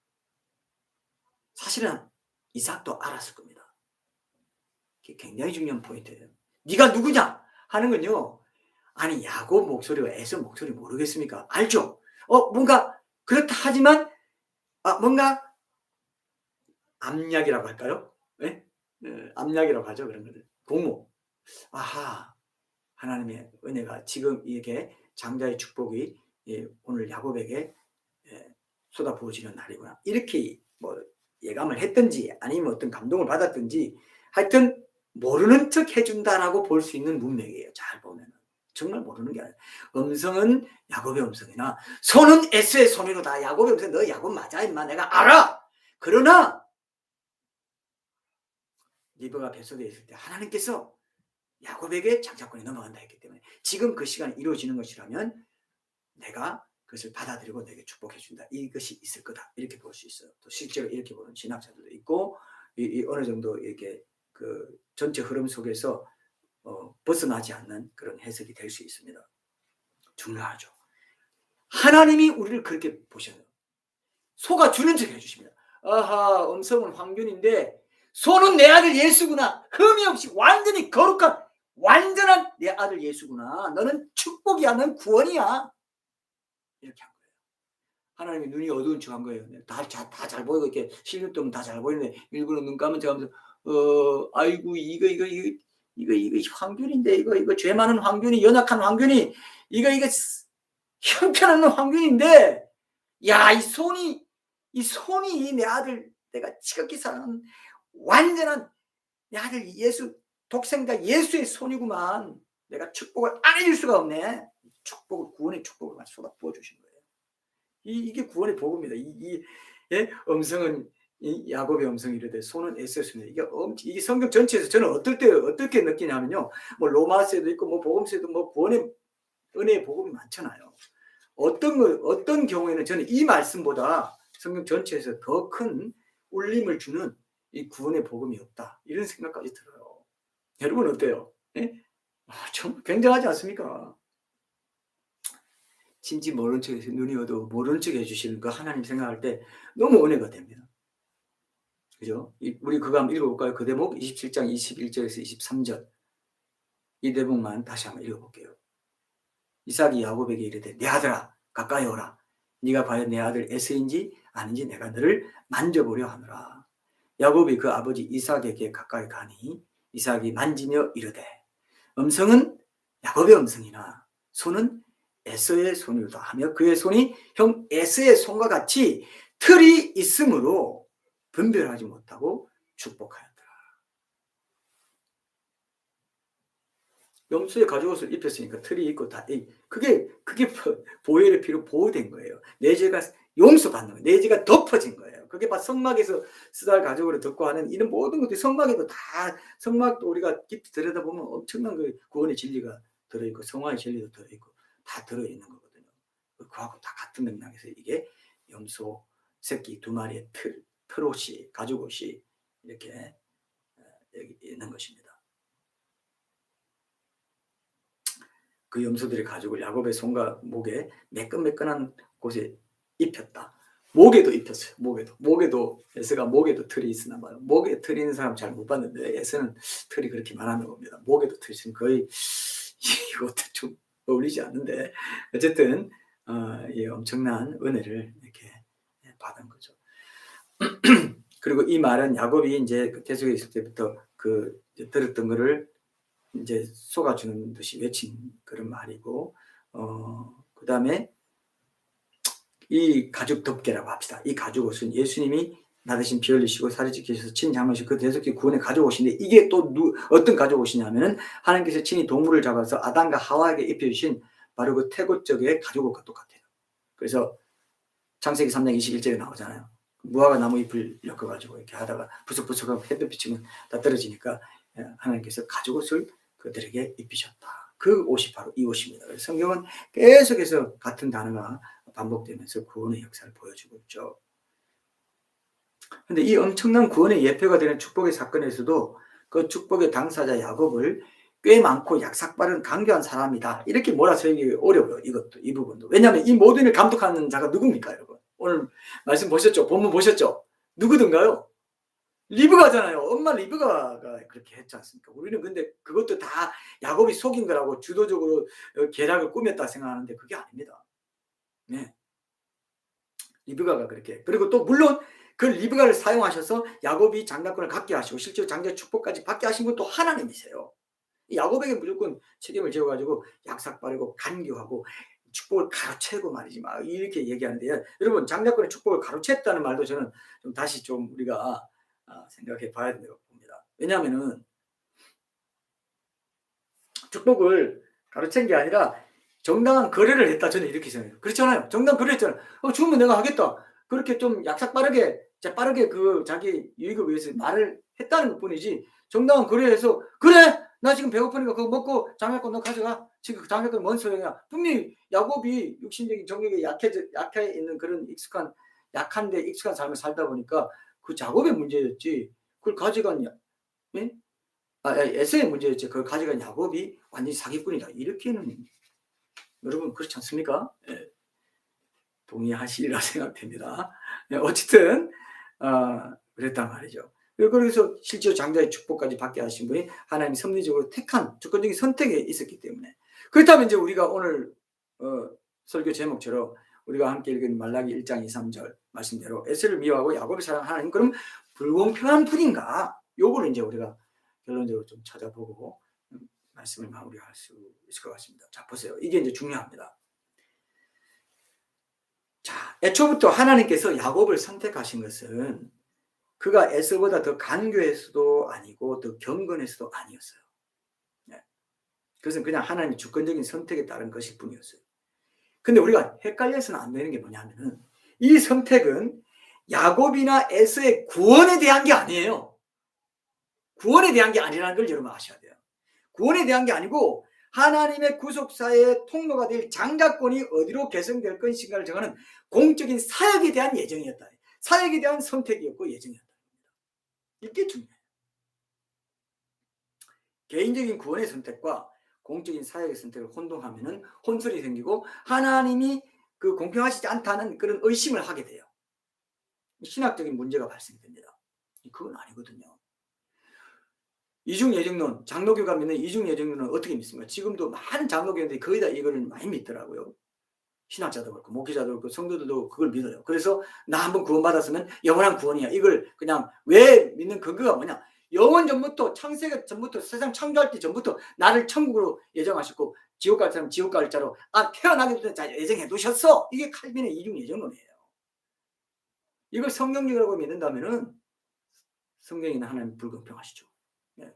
사실은 이삭도 알았을 겁니다. 이게 굉장히 중요한 포인트예요. 네가 누구냐 하는 건요, 아니 야곱 목소리와 에서 목소리 모르겠습니까? 알죠? 뭔가 그렇다 하지만 뭔가 암약이라고 할까요? 네? 암약이라고 하죠. 그런 것들. 공모. 아하, 하나님의 은혜가 지금 이게 장자의 축복이 오늘 야곱에게 쏟아부어지는 날이구나. 이렇게 뭐 예감을 했든지 아니면 어떤 감동을 받았든지, 하여튼 모르는 척 해준다라고 볼 수 있는 문맥이에요. 잘 보면 정말 모르는 게 아니라, 음성은 야곱의 음성이나 손은 에스의 손이로다. 야곱의 음성, 너 야곱 맞아 임마, 내가 알아. 그러나 리브가 뱃속에 있을 때 하나님께서 야곱에게 장자권이 넘어간다 했기 때문에 지금 그 시간이 이루어지는 것이라면 내가 그것을 받아들이고 내게 축복해 준다, 이것이 있을 거다, 이렇게 볼 수 있어요. 또 실제로 이렇게 보는 신학자들도 있고, 어느 정도 이렇게 그 전체 흐름 속에서 벗어나지 않는 그런 해석이 될 수 있습니다. 중요하죠. 하나님이 우리를 그렇게 보셔요. 속아주는 척 해주십니다. 아하, 음성은 황균인데 손은 내 아들 예수구나. 흠이 없이 완전히 거룩한 완전한 내 아들 예수구나. 너는 축복이야. 넌 구원이야. 이렇게 한 거예요. 하나님이 눈이 어두운 척 한 거예요. 다 잘 보이고 이렇게 실눈 뜨면 다 잘 보이는데 일부러 눈 감은 척 하면서 아이고 이거 황균인데 이거 죄 많은 황균이, 연약한 황균이, 이거 형편없는 황균인데, 야, 이 손이 내 아들, 내가 지극히 사랑하는 완전한 내 아들 예수, 독생자 예수의 손이구만. 내가 축복을 안 해줄 수가 없네. 축복을, 구원의 축복을 쏟아 부어주신 거예요. 이게 구원의 복음입니다. 음성은 야곱의 음성이 이르되 손은 에스의 손이다. 이게 성경 전체에서 저는 어떻게 느끼냐면요, 뭐 로마서에도 있고 뭐 복음서에도 뭐 구원의 은혜의 복음이 많잖아요. 어떤 경우에는 저는 이 말씀보다 성경 전체에서 더 큰 울림을 주는 이 구원의 복음이 없다, 이런 생각까지 들어요. 여러분 어때요? 좀 굉장하지 않습니까? 진지 모른 척해서 눈이 어두워 모른 척 해주시는 거 하나님 생각할 때 너무 은혜가 됩니다. 그죠? 우리 그거 한번 읽어볼까요? 그 대목 27장 21절에서 23절, 이 대목만 다시 한번 읽어볼게요. 이삭이 야곱에게 이르되 내 아들아 가까이 오라. 네가 과연 내 아들 에서인지 아닌지 내가 너를 만져보려 하노라. 야곱이 그 아버지 이삭에게 가까이 가니 이삭이 만지며 이르되 음성은 야곱의 음성이나 손은 에서의 손이로다 하며 그의 손이 형 에서의 손과 같이 틀이 있으므로 분별하지 못하고 축복하였더라. 염소의 가죽옷을 입혔으니까 틀이 있고 다 그게 보혈의 피로 보호된 거예요. 내 죄가 용서받는 거예요. 내 죄가 덮어진 거예요. 그게 막 성막에서 쓰달 가죽으로 덮고 하는 이런 모든 것들이 성막에도 다, 성막도 우리가 깊이 들여다보면 엄청난 그 구원의 진리가 들어있고 성화의 진리도 들어있고 다 들어있는 거거든요. 그거하고 다 같은 맥락에서 이게 염소 새끼 2마리의 털옷이, 가죽옷이 이렇게 여기 있는 것입니다. 그 염소들의 가죽을 야곱의 손과 목에 매끈매끈한 곳에 입혔다. 목에도 입혔어요. 목에도 에서가 목에도 털이 있으나 봐요. 목에 털이 있는 사람 잘 못 봤는데 에서는 털이 그렇게 많았나 봅니다. 목에도 털이 있으면 거의 이것도 좀 어울리지 않는데 어쨌든 이 엄청난 은혜를 이렇게 받은 거죠. 그리고 이 말은 야곱이 이제 그 태석에 있을 때부터 그 들었던 거를 이제 속아주는 듯이 외친 그런 말이고, 그 다음에 이 가죽 덮개라고 합시다. 이 가죽 옷은 예수님이 나 대신 피 흘리시고 살이 찢기셔서 친 장로시 그 대속기 구원의 가죽 옷인데, 이게 또 어떤 가죽 옷이냐면은 하나님께서 친히 동물을 잡아서 아담과 하와에게 입혀주신 바로 그 태고적의 가죽 옷과 똑같아요. 그래서 창세기 3장 21절에 나오잖아요. 무화과 나무 잎을 엮어가지고 이렇게 하다가 부석부석하고 햇볕 비치면 다 떨어지니까 하나님께서 가죽 옷을 그들에게 입히셨다. 그 옷이 바로 이 옷입니다. 그래서 성경은 계속해서 같은 단어가 반복되면서 구원의 역사를 보여주고 있죠. 그런데 이 엄청난 구원의 예표가 되는 축복의 사건에서도 그 축복의 당사자 야곱을 꽤 많고 약삭빠른 강교한 사람이다, 이렇게 몰아세우기 어려워요. 이것도, 이 부분도. 왜냐하면 이 모든 일 감독하는 자가 누굽니까, 여러분? 오늘 말씀 보셨죠? 본문 보셨죠? 누구든가요? 리브가잖아요. 엄마 리브가가 그렇게 했지 않습니까? 우리는 근데 그것도 다 야곱이 속인 거라고 주도적으로 계략을 꾸몄다 생각하는데 그게 아닙니다. 네. 리브가가 그렇게. 그리고 또 물론 그 리브가를 사용하셔서 야곱이 장자권을 갖게 하시고 실제로 장자 축복까지 받게 하신 것도 하나님이세요. 야곱에게 무조건 책임을 지어가지고 약삭 빠르고 간교하고 축복을 가로채고 말이지 막 이렇게 얘기하는데요. 여러분, 장자권의 축복을 가로챘다는 말도 저는 좀 다시 좀 우리가 생각해 봐야 된다고 봅니다. 왜냐하면은 축복을 가로챈 게 아니라 정당한 거래를 했다, 저는 이렇게 생각해요. 그렇잖아요. 정당한 거래를 했잖아요. 주면 내가 하겠다. 그렇게 좀 약삭 빠르게 그 자기 유익을 위해서 말을 했다는 것 뿐이지, 정당한 거래에서 그래 나 지금 배고프니까 그거 먹고 장자권 너 가져가. 지금 장자권 뭔 소용이야. 분명히 야곱이 육신적인 정욕에 약해 있는 그런 약한데 익숙한 삶을 살다 보니까 그 작업의 문제였지, 그걸 가져간 예? 에서의 문제였지, 그걸 가져간 야곱이 완전히 사기꾼이다, 이렇게는 여러분 그렇지 않습니까? 예. 동의하시리라 생각됩니다. 예, 어쨌든 그랬단 말이죠. 그래서 실제로 장자의 축복까지 받게 하신 분이 하나님이 섭리적으로 택한 주권적인 선택에 있었기 때문에. 그렇다면 이제 우리가 오늘 설교 제목처럼 우리가 함께 읽은 말라기 1장 2, 3절 말씀대로 에서를 미워하고 야곱을 사랑하는 하나님, 그럼 불공평한 분인가? 요거를 이제 우리가 결론적으로 좀 찾아보고 말씀을 마무리할 수 있을 것 같습니다. 자, 보세요. 이게 이제 중요합니다. 자, 애초부터 하나님께서 야곱을 선택하신 것은 그가 에서보다 더 간교해서도 아니고 더 경건해서도 아니었어요. 네. 그것은 그냥 하나님의 주권적인 선택에 따른 것일 뿐이었어요. 근데 우리가 헷갈려서는 안 되는 게 뭐냐면은 이 선택은 야곱이나 에서의 구원에 대한 게 아니에요. 구원에 대한 게 아니라는 걸 여러분 아셔야 돼요. 구원에 대한 게 아니고 하나님의 구속사의 통로가 될 장자권이 어디로 개성될 것인가를 정하는 공적인 사역에 대한 예정이었다. 사역에 대한 선택이었고 예정이었다. 이게 중요해요. 개인적인 구원의 선택과 공적인 사역의 선택을 혼동하면은 혼선이 생기고 하나님이 그 공평하시지 않다는 그런 의심을 하게 돼요. 신학적인 문제가 발생됩니다. 그건 아니거든요. 이중예정론, 장로교가 믿는 이중예정론은 어떻게 믿습니까? 지금도 많은 장로교인들이 거의 다 이걸 많이 믿더라고요. 신학자도 그렇고 목회자도 그렇고 성도들도 그걸 믿어요. 그래서 나 한번 구원받았으면 영원한 구원이야. 이걸 그냥 왜 믿는 근거가 뭐냐? 영원 전부터, 창세기 전부터, 세상 창조할 때 전부터 나를 천국으로 예정하셨고 지옥 갈 사람 지옥 갈 자로 태어나기 전에 예정해 두셨어. 이게 칼빈의 이중예정론이에요. 이걸 성경적이라고 믿는다면은 성경이나 하나님 불공평하시죠.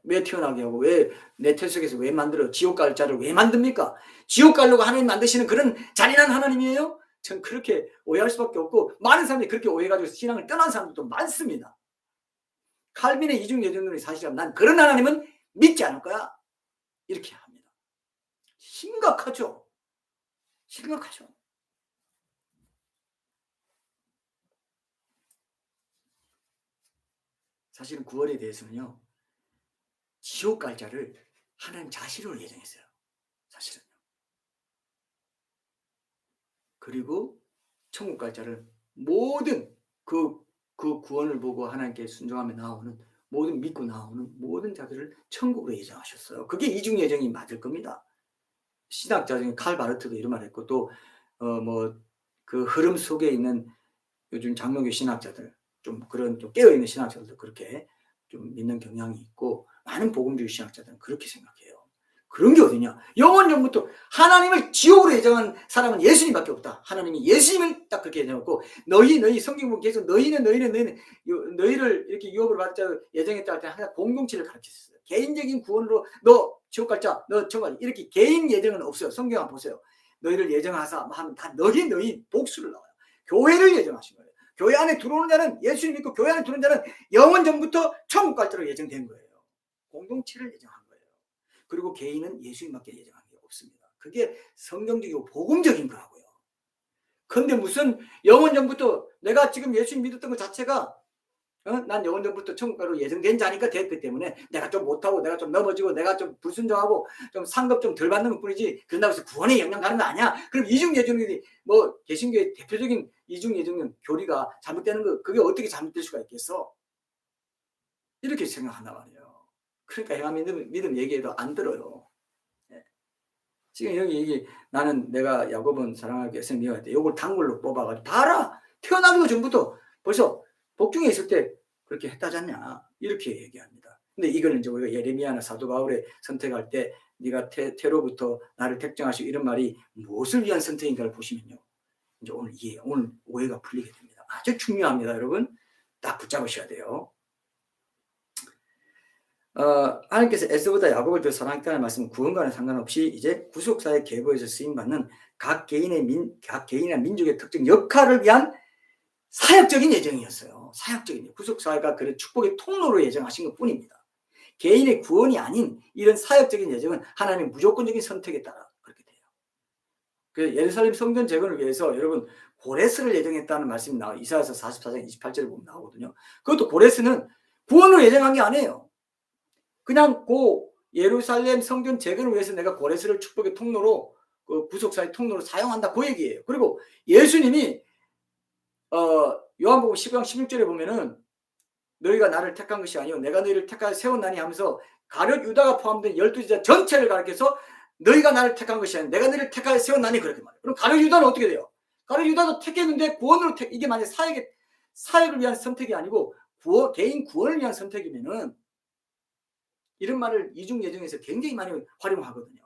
왜 태어나게 하고 왜 내 태속에서 왜 만들어 지옥 갈 자를 왜 만듭니까? 지옥 가려고 하나님 만드시는 그런 잔인한 하나님이에요? 전 그렇게 오해할 수밖에 없고 많은 사람들이 그렇게 오해가지고 신앙을 떠난 사람들도 많습니다. 칼빈의 이중예정론이 사실이라면 난 그런 하나님은 믿지 않을 거야, 이렇게 합니다. 심각하죠. 심각하죠. 사실은 구원에 대해서는요, 지옥 갈 자를 하나님 자신으로 예정했어요. 사실은요. 그리고 천국 갈 자를 모든 그 구원을 보고 하나님께 순종하며 나오는 모든 믿고 나오는 모든 자들을 천국으로 예정하셨어요. 그게 이중 예정이 맞을 겁니다. 신학자 중에 칼 바르트도 이런 말 했고 또 그 흐름 속에 있는 요즘 장로교 신학자들 좀 그런 좀 깨어 있는 신학자들도 그렇게 좀 믿는 경향이 있고 많은 복음주의 신학자들은 그렇게 생각해요. 그런 게 어디냐? 영원전부터 하나님을 지옥으로 예정한 사람은 예수님밖에 없다. 하나님이 예수님을 딱 그렇게 예정했고 너희 성경 보면 계속 너희를 이렇게 유업으로 받자 예정했다 할 때 항상 공동체를 가르쳤어요. 개인적인 구원으로 너 지옥 갈 자, 너 천국 갈 자 이렇게 개인 예정은 없어요. 성경 한번 보세요. 너희를 예정하사 하면 다 너희 복수를 나와요. 교회를 예정하신 거예요. 교회 안에 들어오는 자는 예수님 믿고 교회 안에 들어오는 자는 영원전부터 천국 갈 자로 예정된 거예요. 공동체를 예정한 거예요. 그리고 개인은 예수님밖에 예정한 게 없습니다. 그게 성경적이고 복음적인 거라고요. 그런데 무슨 영원전부터 내가 지금 예수님 믿었던 것 자체가 난 영원전부터 천국가로 예정된 자니까 됐기 때문에 내가 좀 못하고 내가 좀 넘어지고 내가 좀 불순종하고 좀 상급 좀 덜 받는 것 뿐이지 그런다고 해서 구원에 영향 가는 거 아니야. 그럼 이중예정론이 개신교의 대표적인 이중예정론 교리가 잘못되는 거 그게 어떻게 잘못될 수가 있겠어? 이렇게 생각한단 말이에요. 그러니까 행함 믿음 얘기해도 안 들어요. 네. 지금 여기 나는 내가 야곱은 사랑하기 위해서 미워할 때 요걸 단골로 뽑아가지고 봐라 태어나기 전부터 벌써 복중에 있을 때 그렇게 했다잖냐 이렇게 얘기합니다. 근데 이거는 이제 우리가 예레미야나 사도 바울의 선택할 때 네가 태로부터 나를 택정하시고 이런 말이 무엇을 위한 선택인가를 보시면요. 이제 오늘 오해가 풀리게 됩니다. 아주 중요합니다, 여러분. 딱 붙잡으셔야 돼요. 하나님께서 에서보다 야곱을 더 사랑했다는 말씀은 구원과는 상관없이 이제 구속사의 계보에서 쓰임받는 각 개인이나 민족의 특정 역할을 위한 사역적인 예정이었어요. 사역적인 구속사회가 그런 축복의 통로로 예정하신 것 뿐입니다. 개인의 구원이 아닌 이런 사역적인 예정은 하나님의 무조건적인 선택에 따라 그렇게 돼요. 그 예루살렘 성전 재건을 위해서 여러분 고레스를 예정했다는 말씀이 나와요. 이사야서 44장 28절에 보면 나오거든요. 그것도 고레스는 구원으로 예정한 게 아니에요. 그냥 예루살렘 성전 재건을 위해서 내가 고레스를 축복의 통로로 그 구속사의 통로로 사용한다 그 얘기예요. 그리고 예수님이 요한복음 10장 16절에 보면은 너희가 나를 택한 것이 아니요 내가 너희를 택하여 세웠나니 하면서 가룟 유다가 포함된 12제자 전체를 가르쳐서 너희가 나를 택한 것이 아니요 내가 너희를 택하여 세웠나니 그렇게 말해요. 그럼 가룟 유다는 어떻게 돼요? 가룟 유다도 택했는데 구원으로 이게 만약 사역을 위한 선택이 아니고 개인 구원을 위한 선택이면은 이런 말을 이중 예정에서 굉장히 많이 활용하거든요.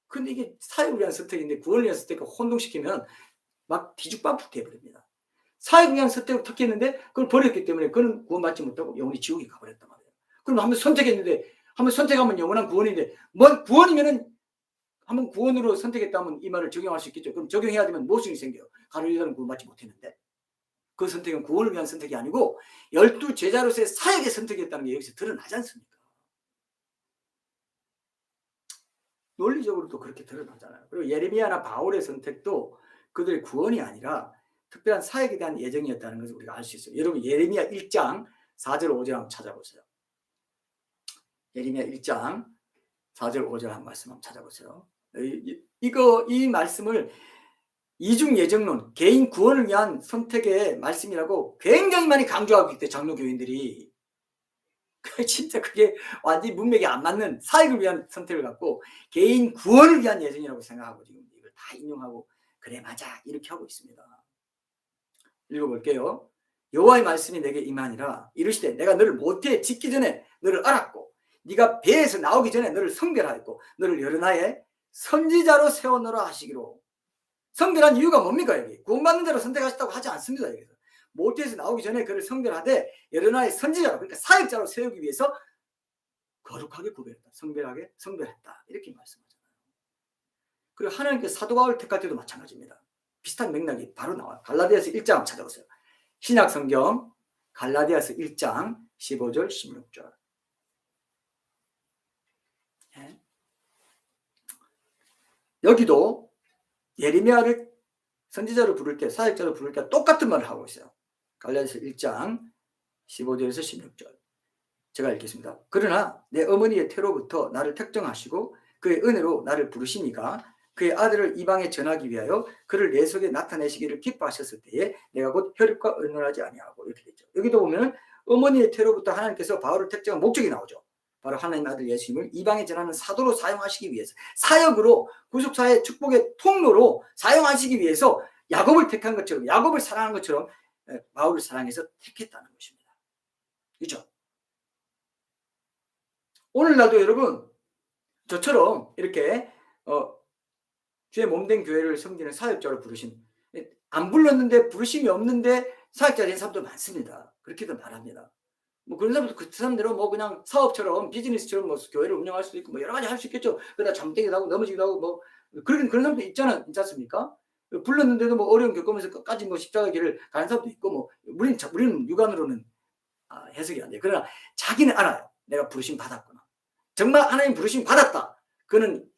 근데 이게 사역을 위한 선택인데 구원을 위한 선택과 혼동시키면 막 뒤죽박죽 돼버립니다. 사역을 위한 선택을 택했는데 그걸 버렸기 때문에 그는 구원받지 못하고 영원히 지옥에 가버렸단 말이에요. 그럼 한번 선택하면 영원한 구원인데 구원이면은 한번 구원으로 선택했다면 이 말을 적용할 수 있겠죠. 그럼 적용해야 되면 모순이 생겨요. 가룟 유다는 구원받지 못했는데 그 선택은 구원을 위한 선택이 아니고 12제자로서의 사역의 선택이었다는 게 여기서 드러나지 않습니까? 논리적으로도 그렇게 드러나잖아요. 그리고 예레미야나 바울의 선택도 그들의 구원이 아니라 특별한 사역에 대한 예정이었다는 것을 우리가 알 수 있어요. 여러분 예레미야 1장 4절 5절 한번 찾아보세요. 예레미야 1장 4절 5절 한 말씀 한번 찾아보세요. 이 말씀을 이중 예정론, 개인 구원을 위한 선택의 말씀이라고 굉장히 많이 강조하고 있대 장로교인들이. 진짜 그게 완전히 문맥이 안 맞는 사역을 위한 선택을 갖고 개인 구원을 위한 예정이라고 생각하고 지금 이걸 다 인용하고 그래 맞아 이렇게 하고 있습니다. 읽어볼게요. 여호와의 말씀이 내게 임하니라 이르시되 내가 너를 모태에 짓기 전에 너를 알았고 네가 배에서 나오기 전에 너를 성별하였고 너를 여러 나라의 선지자로 세워놓으라 하시기로. 성별한 이유가 뭡니까? 여기 구원받는 자로 선택하셨다고 하지 않습니다. 여기서 모태에서 나오기 전에 그를 성별하되 여러 나라의 선지자로 그러니까 사역자로 세우기 위해서 거룩하게 구별했다. 성별했다. 이렇게 말씀하잖아요. 그리고 하나님께서 사도 바울 택할 때도 마찬가지입니다. 비슷한 맥락이 바로 나와요. 갈라디아서 1장 찾아보세요. 신약 성경 갈라디아서 1장 15절 16절. 네. 여기도 예레미야를 선지자로 부를 때 사역자로 부를 때 똑같은 말을 하고 있어요. 갈라디아서 1장 15절에서 16절. 제가 읽겠습니다. 그러나 내 어머니의 태로부터 나를 택정하시고 그의 은혜로 나를 부르시니가 그의 아들을 이방에 전하기 위하여 그를 내 속에 나타내시기를 기뻐하셨을 때에 내가 곧 혈육과 의논하지 아니하고 이렇게 되죠. 여기도 보면 어머니의 태로부터 하나님께서 바울을 택정한 목적이 나오죠. 바로 하나님 아들 예수님을 이방에 전하는 사도로 사용하시기 위해서, 사역으로, 구속사의 축복의 통로로 사용하시기 위해서 야곱을 택한 것처럼, 야곱을 사랑한 것처럼 바울을 사랑해서 택했다는 것입니다. 그렇죠? 오늘날도 여러분 저처럼 이렇게 주의 몸된 교회를 섬기는 사역자로 부르신, 안 불렀는데 부르심이 없는데 사역자 된 사람도 많습니다. 그렇게도 말합니다. 뭐 그런 사람도 그 사람대로 뭐 그냥 사업처럼 비즈니스처럼 뭐 교회를 운영할 수도 있고 뭐 여러 가지 할 수 있겠죠. 그러다 잠들기도 하고 넘어지기도 하고 뭐 그런 사람도 있지 않습니까? 불렀는데도 뭐 어려움 겪으면서 끝까지 뭐 십자가 길을 가는 사람도 있고 뭐 우리는 육안으로는 해석이 안 돼요. 그러나 자기는 알아요. 내가 부르심 받았구나. 정말 하나님 부르심 받았다. 그는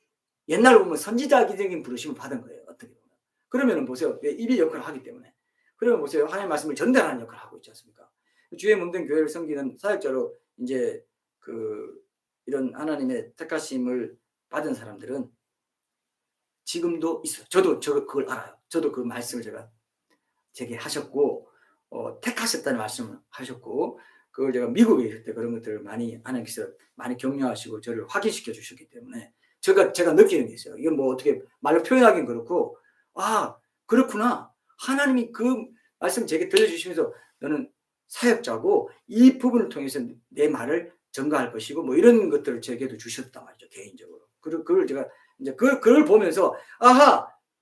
옛날 보면 선지자적인 부르심을 받은 거예요. 어떻게 보면. 그러면 보세요. 입의 역할을 하기 때문에. 그러면 보세요. 하나님의 말씀을 전달하는 역할을 하고 있지 않습니까? 주의 몸된 교회를 섬기는 사역자로 이제 이런 하나님의 택하심을 받은 사람들은 지금도 있어요. 저도 그걸 알아요. 저도 그 말씀을 제게 하셨고, 택하셨다는 말씀을 하셨고, 그걸 제가 미국에 있을 때 그런 것들을 많이 하나님께서 많이 격려하시고 저를 확인시켜 주셨기 때문에 제가 느끼는 게 있어요. 이건 뭐 어떻게 말로 표현하기는 그렇고, 그렇구나. 하나님이 그 말씀 제게 들려주시면서 너는 사역자고 이 부분을 통해서 내 말을 전가할 것이고 뭐 이런 것들을 제게도 주셨단 말이죠. 개인적으로. 그걸 제가 이제 그걸 보면서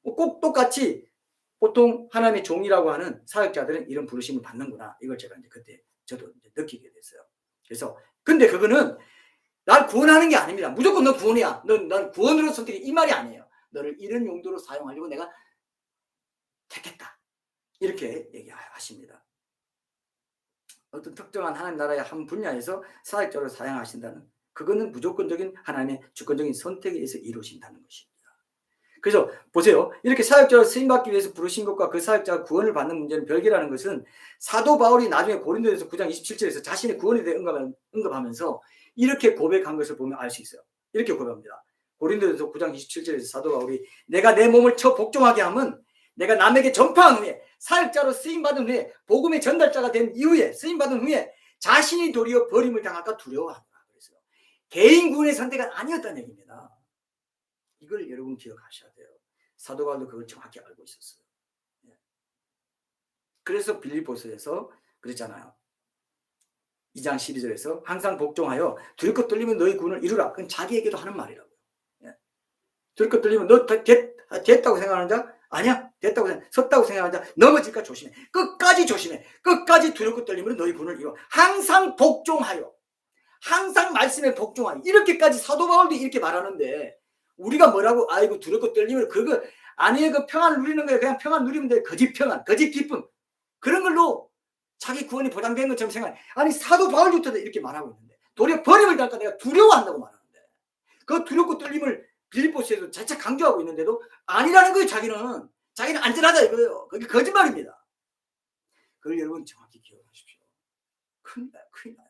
꼭 똑같이 보통 하나님의 종이라고 하는 사역자들은 이런 부르심을 받는구나. 이걸 제가 이제 그때 저도 이제 느끼게 됐어요. 그래서 근데 그거는 날 구원하는 게 아닙니다. 무조건 너 구원이야. 넌 구원으로 선택해. 이 말이 아니에요. 너를 이런 용도로 사용하려고 내가 택했다. 이렇게 얘기하십니다. 어떤 특정한 하나님 나라의 한 분야에서 사역자로 사용하신다는, 그거는 무조건적인 하나님의 주권적인 선택에 의해서 이루어진다는 것입니다. 그래서 보세요. 이렇게 사역자로 쓰임받기 위해서 부르신 것과 그 사역자가 구원을 받는 문제는 별개라는 것은 사도 바울이 나중에 고린도전서 9장 27절에서 자신의 구원에 대해 언급하면서 이렇게 고백한 것을 보면 알 수 있어요. 이렇게 고백합니다. 고린도전서 9장 27절에서 사도 바울이 내가 내 몸을 쳐 복종하게 함은 내가 남에게 전파한 후에, 사역자로 쓰임받은 후에, 복음의 전달자가 된 이후에, 쓰임받은 후에 자신이 도리어 버림을 당할까 두려워한다. 그래서 개인 구원의 선택은 아니었다는 얘기입니다. 이걸 여러분 기억하셔야 돼요. 사도 바울도 그걸 정확히 알고 있었어요. 그래서 빌립보서에서 그랬잖아요. 2장 12절에서 항상 복종하여 들것 떨리면 너희 구원을 이루라. 그건 자기에게도 하는 말이라고요. 들것 떨리면 너 됐다고 생각하는 자? 아니야. 섰다고 생각하는 자 넘어질까 조심해. 끝까지 조심해. 끝까지 두렵고 떨림으로 너희 구원을 이루어. 항상 복종하여. 항상 말씀에 복종하여. 이렇게까지 사도 바울도 이렇게 말하는데 우리가 뭐라고 아이고 두렵고 떨림으로 그거 아니에요. 그 평안 누리는 거예요. 그냥 평안 누리면 돼. 거짓 평안, 거짓 기쁨. 그런 걸로 자기 구원이 보장된 것처럼 생각해. 아니 사도 바울부터 이렇게 말하고 있는데 도리어 버림을 당할까 내가 두려워한다고 말하는데 그 두렵고 떨림을 빌립보서에도 재차 강조하고 있는데도 아니라는 거예요. 자기는 안전하다 이거예요. 그게 거짓말입니다. 그걸 여러분 정확히 기억하십시오. 큰일 나요.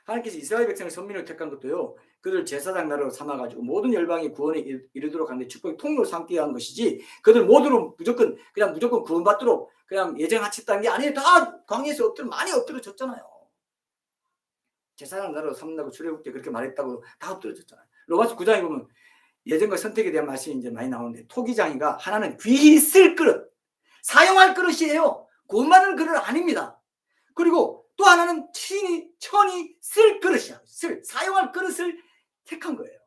하나님께서 이스라엘 백성을 선민으로 택한 것도요. 그들 제사장 나라로 삼아가지고 모든 열방이 구원에 이르도록 하는데 축복의 통로로 삼게 한 것이지 그들 모두로 무조건 구원받도록 그냥 예정하쳤다는 게 아니에요. 다 광야에서 많이 엎드려졌잖아요. 제사장 나라로 삼는다고 출애굽 때 그렇게 말했다고 다 엎드려졌잖아요. 로마서 9장에 보면 예정과 선택에 대한 말씀이 이제 많이 나오는데 토기장이가 하나는 귀히 쓸 그릇, 사용할 그릇이에요. 구원받는 그릇 아닙니다. 그리고 또 하나는 천이 쓸 그릇이야. 사용할 그릇을 택한 거예요.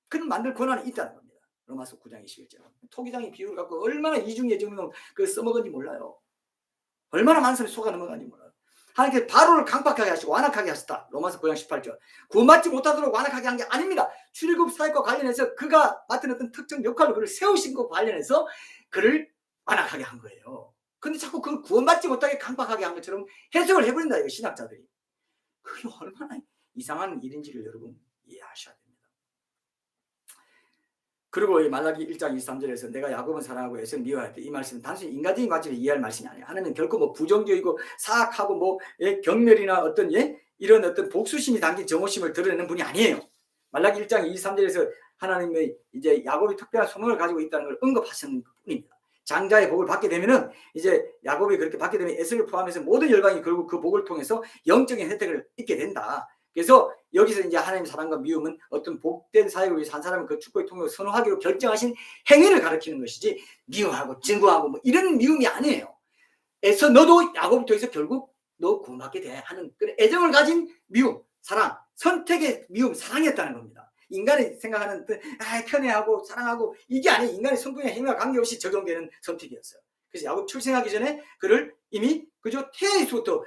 그는 만들 권한이 있다는 겁니다. 로마서 9장 21절. 토기장의 비유를 갖고 얼마나 이중예정론 써먹은지 몰라요. 얼마나 많은 사람이 속아 넘어가는지 몰라요. 하나님께서 바로를 강박하게 하시고 완악하게 하셨다. 로마서 9장 18절. 구원받지 못하도록 완악하게 한 게 아닙니다. 출애굽 사역과 관련해서 그가 맡은 어떤 특정 역할로 그를 세우신 것과 관련해서 그를 완악하게 한 거예요. 근데 자꾸 그걸 구원받지 못하게 강박하게 한 것처럼 해석을 해버린다. 이거 신학자들이. 그게 얼마나 이상한 일인지를 여러분 이해하셔야 됩니다. 그리고 이 말라기 1장 23절에서 내가 야곱은 사랑하고 에서는 미워할 때 이 말씀은 단순히 인간적인 관점을 이해할 말씀이 아니에요. 하나님은 결코 뭐 부정적이고 사악하고 경멸이나 이런 어떤 복수심이 담긴 정오심을 드러내는 분이 아니에요. 말라기 1장 2, 3절에서 하나님의 이제 야곱이 특별한 소명을 가지고 있다는 걸 언급하신 뿐입니다. 장자의 복을 받게 되면은 이제 야곱이 그렇게 받게 되면 에서를 포함해서 모든 열방이 결국 그 복을 통해서 영적인 혜택을 얻게 된다. 그래서 여기서 이제 하나님의 사랑과 미움은 어떤 복된 사역을 위해서 한 사람은 그 축복의 통로를 선호하기로 결정하신 행위를 가리키는 것이지 미워하고 증거하고 뭐 이런 미움이 아니에요. 에서 너도 야곱을 통해서 결국 너 구원받게 돼 하는 그런 애정을 가진 미움, 사랑, 선택의 미움, 사랑이었다는 겁니다. 인간이 생각하는 편애하고 사랑하고 이게 아니에요. 인간의 성품의 행위와 관계없이 적용되는 선택이었어요. 그래서 야곱 출생하기 전에 그를 이미 그저 태에서부터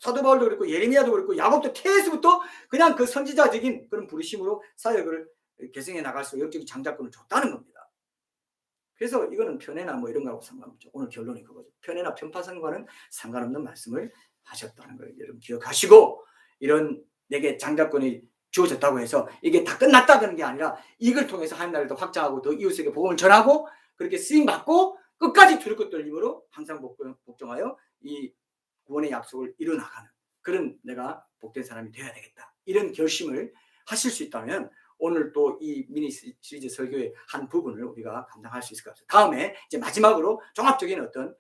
사도 바울도 그랬고 예레미야도 그랬고 야곱도 태에서부터 그냥 그 선지자적인 그런 부르심으로 사역을 계승해 나갈 수 영적인 장자권을 줬다는 겁니다. 그래서 이거는 편애나 뭐 이런 거하고 상관없죠. 오늘 결론이 그거죠. 편애나 편파성과는 상관없는 말씀을 하셨다는 걸 여러분 기억하시고, 이런 내게 장자권이 주어졌다고 해서 이게 다 끝났다는 게 아니라 이걸 통해서 하나님 나라를 더 확장하고 더 이웃에게 복음을 전하고 그렇게 쓰임받고 끝까지 두렵고 것 떨림으로 항상 복종하여 이 구원의 약속을 이뤄나가는 그런 내가 복된 사람이 되어야 되겠다. 이런 결심을 하실 수 있다면 오늘 또 이 미니 시리즈 설교의 한 부분을 우리가 감당할 수 있을 것 같아요. 다음에 이제 마지막으로 종합적인 어떤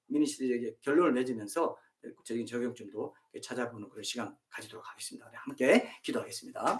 미니 시리즈의 결론을 맺으면서 구체적인 적용점도 찾아보는 그런 시간 가지도록 하겠습니다. 함께 기도하겠습니다.